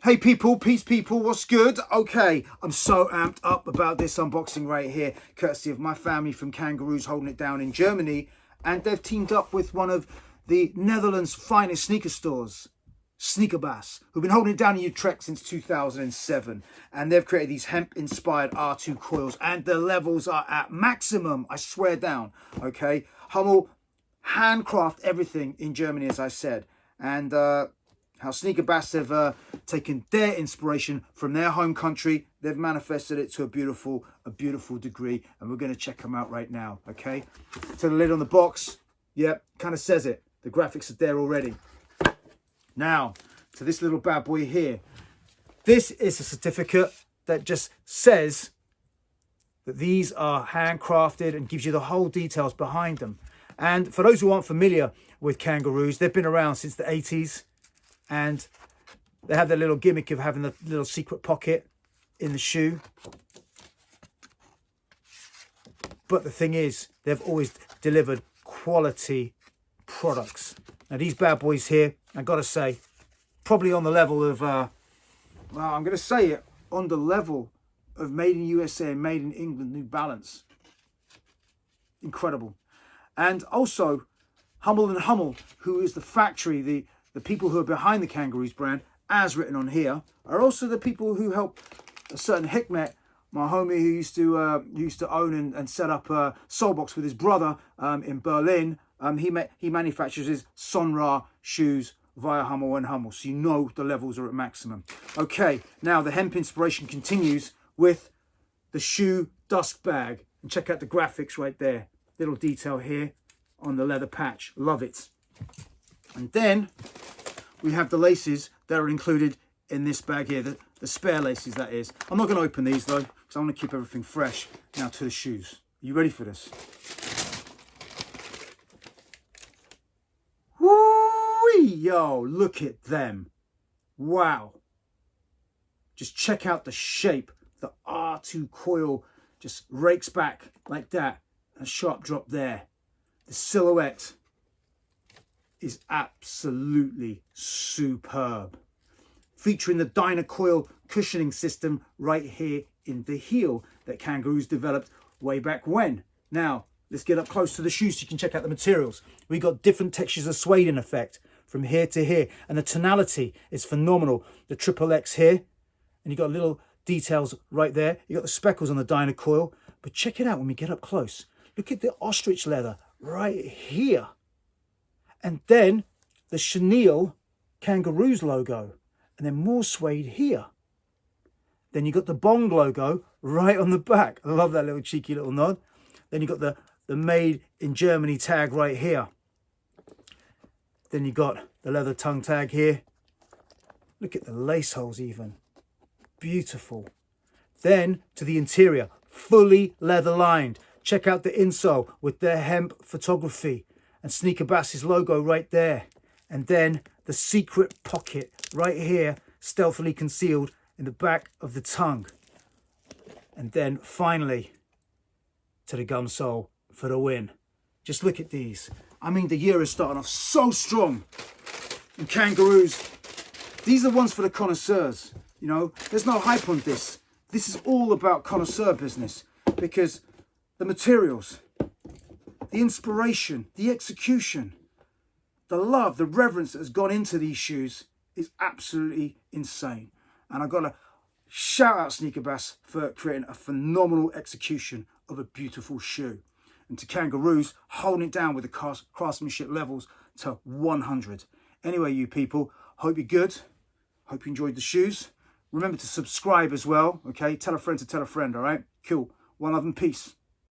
Hey people, peace people, what's good? Okay, I'm so amped up about this unboxing right here, courtesy of my family from Kangaroos holding it down in Germany. And they've teamed up with one of the Netherlands' finest sneaker stores, Sneakerbaas, who've been holding it down in Utrecht since 2007. And they've created these hemp-inspired R2 coils, and the levels are at maximum, I swear down, okay? Hummel handcraft everything in Germany, as I said. And how Sneakerbaas have taken their inspiration from their home country, they've manifested it to a beautiful degree, and we're going to check them out right now, okay? To the lid on the box, yep, kind of says it. The graphics are there already. Now, to this little bad boy here. This is a certificate that just says that these are handcrafted and gives you the whole details behind them. And for those who aren't familiar with Kangaroos, they've been around since the 80s. And they have their little gimmick of having the little secret pocket in the shoe. But the thing is, they've always delivered quality products. Now these bad boys here, I gotta say, probably on the level of, well, I'm gonna say it, on the level of Made in USA and Made in England New Balance. Incredible. And also, Hummel & Hummel, who is the factory, the people who are behind the Kangaroos brand, as written on here, are also the people who help a certain Hikmet, my homie who used to own and set up a Soulbox with his brother in Berlin. He manufactures his Sonra shoes via Hummel & Hummel, so you know the levels are at maximum. Okay, now the hemp inspiration continues with the shoe dusk bag. And check out the graphics right there. Little detail here on the leather patch. Love it. And then we have the laces that are included in this bag here, the spare laces, that is. I'm not going to open these though, because I want to keep everything fresh. Now to the shoes. Are you ready for this? Woo-wee! Yo, look at them. Wow. Just check out the shape. The R2 coil just rakes back like that. A sharp drop there. The silhouette is absolutely superb. Featuring the Dynacoil cushioning system right here in the heel that Kangaroos developed way back when. Now, let's get up close to the shoes so you can check out the materials. We got different textures of suede in effect from here to here, and the tonality is phenomenal. The triple X here, and you got little details right there. You got the speckles on the Dynacoil, but check it out when we get up close. Look at the ostrich leather right here. And then the chenille Kangaroos logo. And then more suede here. Then you got the Bong logo right on the back. I love that little cheeky little nod. Then you got the Made in Germany tag right here. Then you got the leather tongue tag here. Look at the lace holes even. Beautiful. Then to the interior, fully leather lined. Check out the insole with their hemp photography and Sneakerbaas's logo right there. And then the secret pocket right here, stealthily concealed in the back of the tongue. And then finally to the gum sole for the win. Just look at these. I mean, the year is starting off so strong. And Kangaroos, these are ones for the connoisseurs. You know, there's no hype on this. This is all about connoisseur business, because the materials, the inspiration, the execution, the love, the reverence that has gone into these shoes is absolutely insane. And I've got to shout out Sneakerbaas for creating a phenomenal execution of a beautiful shoe. And to Kangaroos, holding it down with the craftsmanship levels to 100. Anyway, you people, hope you're good. Hope you enjoyed the shoes. Remember to subscribe as well, okay? Tell a friend to tell a friend, all right? Cool. One love and peace.